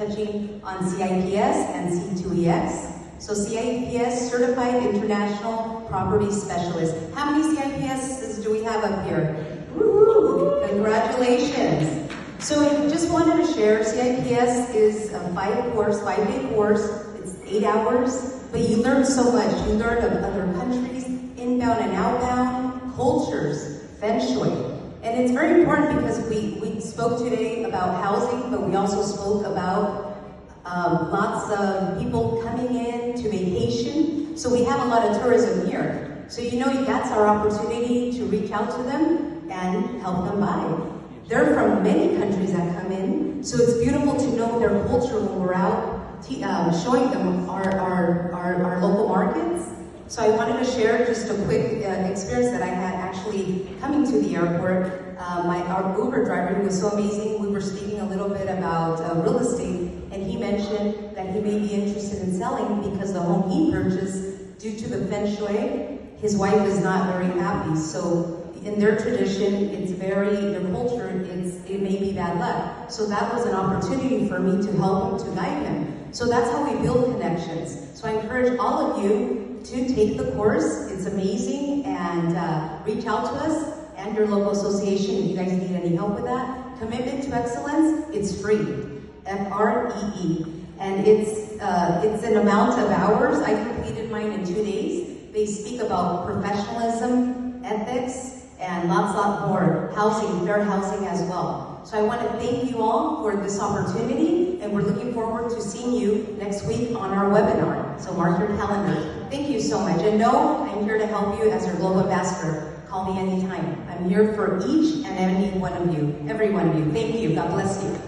touching on CIPS and C2EX. So CIPS, Certified International Property Specialist. How many CIPSs do we have up here? Woo! Congratulations. So I just wanted to share, CIPS is a 5-day course. It's 8 hours, but you learn so much. You learn of other countries, inbound and outbound, cultures, feng shui. And it's very important because we spoke today about housing, but we also spoke about lots of people coming in to vacation. So we have a lot of tourism here. So that's our opportunity to reach out to them and help them buy. They're from many countries that come in, so it's beautiful to know their culture when we're out showing them our local markets. So I wanted to share just a quick experience that I had actually coming to the airport. Our Uber driver, who was so amazing, we were speaking a little bit about real estate, and he mentioned that he may be interested in selling because the home he purchased, due to the feng shui, his wife is not very happy. So in their tradition, their culture, it may be bad luck. So that was an opportunity for me to help him, to guide him. So that's how we build connections. So I encourage all of you to take the course. It's amazing, and reach out to us and your local association if you guys need any help with that. Commitment to Excellence, it's free, FREE. And it's an amount of hours. I completed mine in 2 days. They speak about professionalism, ethics, and lots more. Housing, fair housing as well. So I want to thank you all for this opportunity, and we're looking forward to seeing you next week on our webinar. So mark your calendar. Thank you so much. And know I'm here to help you as your global ambassador. Call me anytime. I'm here for each and every one of you. Thank you. God bless you.